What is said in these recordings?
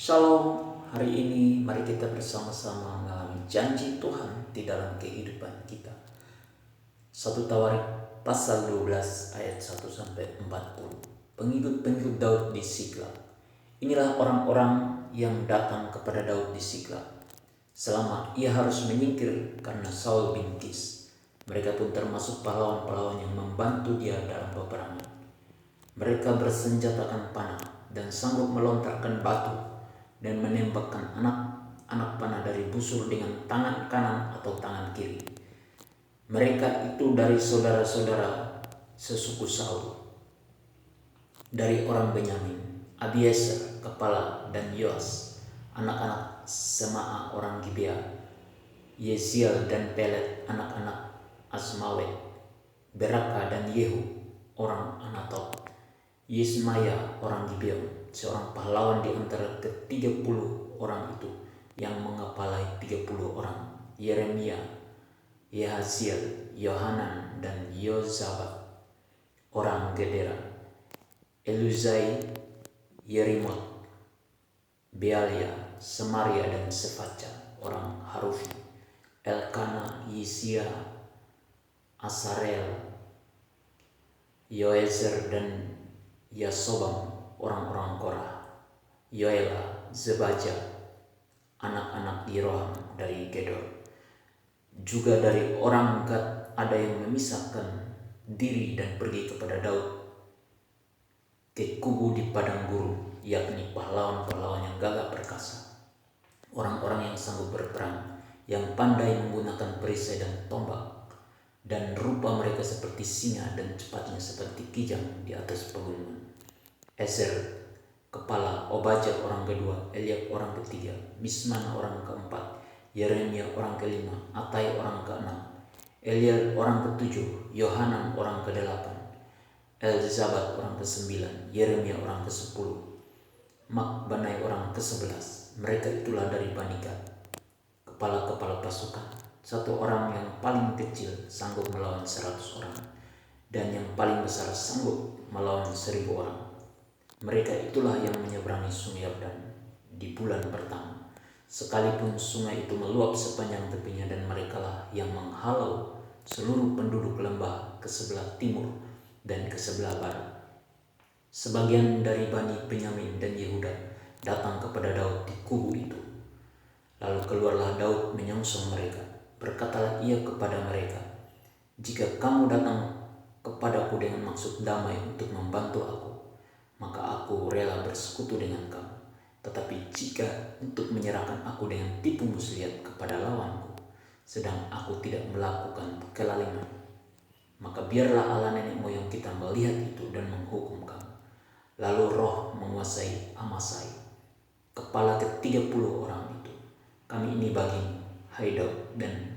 Shalom, hari ini mari kita bersama-sama mengalami janji Tuhan di dalam kehidupan kita. 1 Tawarik pasal 12 ayat 1-40. Pengikut-pengikut Daud di Siklag. Inilah orang-orang yang datang kepada Daud di Siklag selama ia harus menyingkir karena Saul bin Kis. Mereka pun termasuk pahlawan-pahlawan yang membantu dia dalam peperangan. Mereka bersenjatakan panah dan sanggup melontarkan batu dan menembakkan anak panah dari busur dengan tangan kanan atau tangan kiri. Mereka itu dari saudara-saudara sesuku Saul. Dari orang Benyamin, Abiezer kepala dan Yoas, anak-anak Sema'a orang Gibea, Yeziel dan Pelet anak-anak Asmawet, Beraka dan Yehu orang Anatot, Yismaya orang Gibeon, seorang pahlawan di antara ke-30 orang itu yang mengepalai 30 orang, Yeremia, Yahaziel, Yohanan dan Yozabad orang Gedera, Eluzai, Yerimot, Bealia, Semaria dan Sefaca orang Harufi, Elkana, Yisia, Asarel, Yoezer dan Yasobam orang-orang Korah, Yoela, Zebaja, anak-anak Yeroham dari Gedor. Juga dari orang Gad ada yang memisahkan diri dan pergi kepada Daud ke kubu di padang gurun, yakni pahlawan-pahlawan yang gagah perkasa, orang-orang yang sanggup berperang, yang pandai menggunakan perisai dan tombak, dan rupa mereka seperti singa dan cepatnya seperti kijang di atas pegunungan. Ezer kepala, Obadjah orang kedua, Eliab orang ketiga, Misman orang keempat, Yeremia orang kelima, Atai orang keenam, Eliel orang ketujuh, Yohanan orang kedelapan, Elzabad orang kesembilan, Yeremia orang kesepuluh, Makbanai orang kesebelas. Mereka itulah dari Bani Gad, kepala-kepala pasukan. Satu orang yang paling kecil sanggup melawan 100 orang, dan yang paling besar sanggup melawan 1000 orang. Mereka itulah yang menyeberangi sungai Yordan di bulan pertama, sekalipun sungai itu meluap sepanjang tepinya, dan merekalah yang menghalau seluruh penduduk lembah ke sebelah timur dan ke sebelah barat. Sebagian dari Bani Benyamin dan Yehuda datang kepada Daud di kubu itu. Lalu keluarlah Daud menyongsong mereka. Berkatalah ia kepada mereka, "Jika kamu datang kepadaku dengan maksud damai untuk membantu aku, maka aku rela bersekutu dengan kamu. Tetapi jika untuk menyerahkan aku dengan tipu muslihat kepada lawanku, sedang aku tidak melakukan kelaliman, maka biarlah Allah nenek moyang kita melihat itu dan menghukum kamu." Lalu roh menguasai Amasai, kepala ke-30 orang itu. "Kami ini bagimu, hai Daud, dan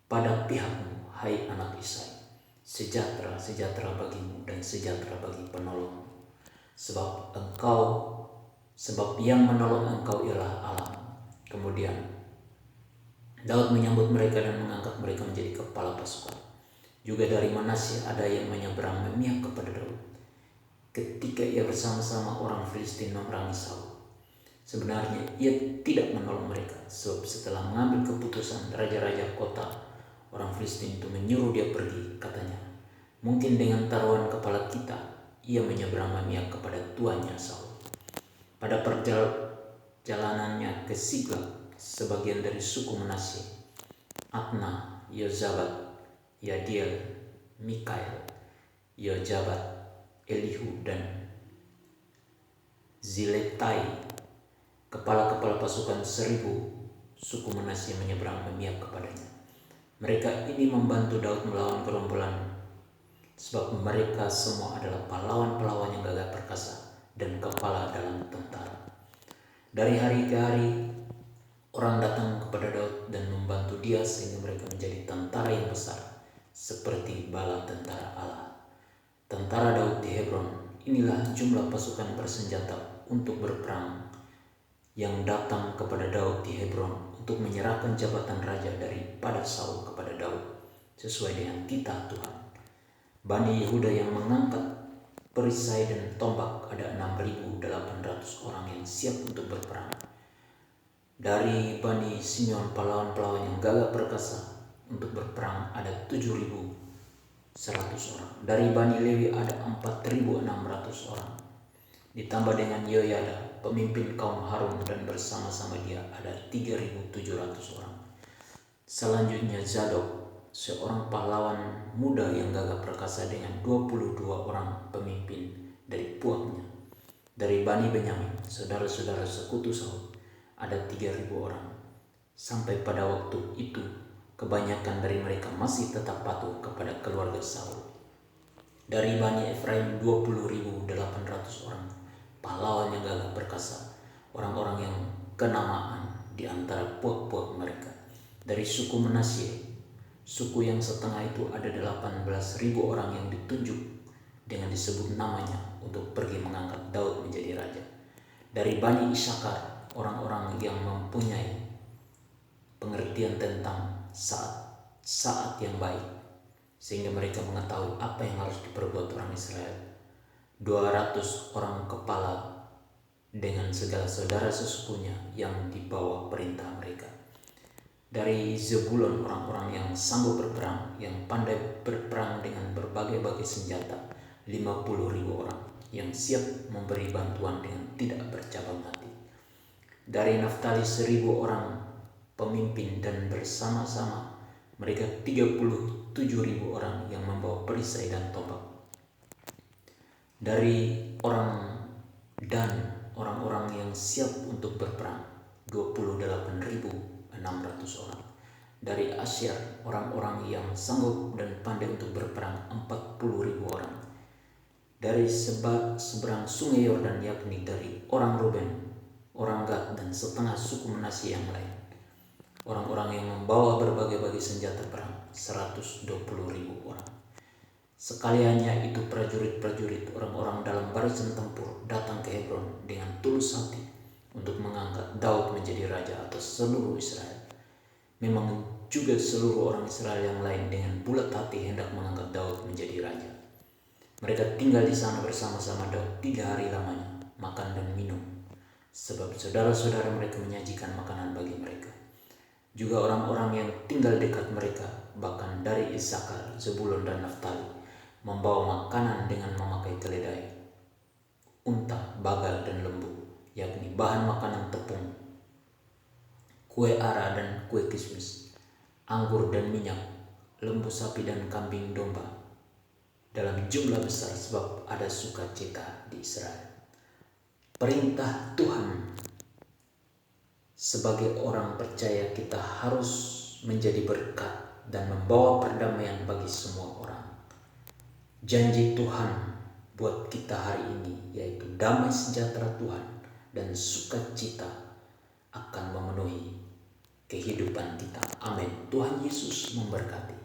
pada pihakmu, hai anak Isai. Sejahtera, sejahtera bagimu dan sejahtera bagi penolongmu. Sebab yang menolong engkau ialah Allah." Kemudian Daud menyambut mereka dan mengangkat mereka menjadi kepala pasukan. Juga dari Manasye ada yang menyeberang memihak kepada Daud ketika ia bersama-sama orang Filistin memerangi Saul. Sebenarnya ia tidak menolong mereka, sebab setelah mengambil keputusan raja-raja kota, orang Filistin itu menyuruh dia pergi. Katanya, "Mungkin dengan taruhan kepala kita, ia menyeberang memihak kepada tuannya Saul." Pada perjalanannya ke Siklag, sebagian dari suku Manasye, Adna, Yozabad, Yadiel, Mikael, Yojabat, Elihu dan Ziletai, kepala-kepala pasukan 1000 suku Manasye menyeberang memihak kepadanya. Mereka ini membantu Daud melawan gerombolan, sebab mereka semua adalah pahlawan-pahlawan yang gagah perkasa dan kepala dalam tentara. Dari hari ke hari orang datang kepada Daud dan membantu dia sehingga mereka menjadi tentara yang besar, seperti bala tentara Allah. Tentara Daud di Hebron, inilah jumlah pasukan bersenjata untuk berperang yang datang kepada Daud di Hebron untuk menyerahkan jabatan raja daripada Saul kepada Daud, sesuai dengan titah Tuhan. Bani Yehuda yang mengangkat perisai dan tombak ada 6.800 orang yang siap untuk berperang. Dari Bani Simeon pahlawan-pahlawan yang gagah perkasa untuk berperang ada 7.100 orang. Dari Bani Lewi ada 4.600 orang. Ditambah dengan Yoyada, pemimpin kaum Harun, dan bersama-sama dia ada 3.700 orang. Selanjutnya Zadok, seorang pahlawan muda yang gagah perkasa dengan 22 orang pemimpin dari puaknya. Dari Bani Benyamin, saudara-saudara sekutu Saul, ada 3.000 orang. Sampai pada waktu itu, kebanyakan dari mereka masih tetap patuh kepada keluarga Saul. Dari Bani Efraim 20.800 orang, pahlawan yang gagah perkasa, orang-orang yang kenamaan di antara puak-puak mereka. Dari suku Manasye, suku yang setengah itu ada 18.000 orang yang ditunjuk dengan disebut namanya untuk pergi mengangkat Daud menjadi raja. Dari Bani Isakar, orang-orang yang mempunyai pengertian tentang saat yang baik, sehingga mereka mengetahui apa yang harus diperbuat orang Israel. 200 orang kepala dengan segala saudara sesepunya yang di bawah perintah mereka. Dari Zebulon, orang-orang yang sanggup berperang, yang pandai berperang dengan berbagai-bagai senjata, 50.000 orang yang siap memberi bantuan dengan tidak bercabang hati. Dari Naftali 1.000 orang pemimpin, dan bersama-sama mereka 37.000 orang yang membawa perisai dan tombak. Dari orang Dan, orang-orang yang siap untuk berperang, 28.600 orang. Dari Asyar, orang-orang yang sanggup dan pandai untuk berperang, 40.000 orang. Dari seberang sungai Yordan, yakni dari orang Ruben, orang Gad, dan setengah suku Manasye yang lain, orang-orang yang membawa berbagai-bagai senjata perang, 120.000 orang. Sekaliannya itu prajurit-prajurit, orang-orang dalam barisan tempur, datang ke Hebron dengan tulus hati untuk mengangkat Daud menjadi raja atas seluruh Israel. Memang juga seluruh orang Israel yang lain dengan bulat hati hendak mengangkat Daud menjadi raja. Mereka tinggal di sana bersama-sama Daud 3 hari lamanya, makan dan minum, sebab saudara-saudara mereka menyajikan makanan bagi mereka. Juga orang-orang yang tinggal dekat mereka, bahkan dari Isakar, Zebulon, dan Naftali, membawa makanan dengan memakai keledai, unta, bagal, dan lembu, yakni bahan makanan tepung, kue ara dan kue kismis, anggur dan minyak, lembu sapi dan kambing domba, dalam jumlah besar, sebab ada sukacita di Israel. Perintah Tuhan. Sebagai orang percaya, kita harus menjadi berkat dan membawa perdamaian bagi semua orang. Janji Tuhan buat kita hari ini yaitu damai sejahtera Tuhan dan sukacita akan memenuhi kehidupan kita. Amin. Tuhan Yesus memberkati.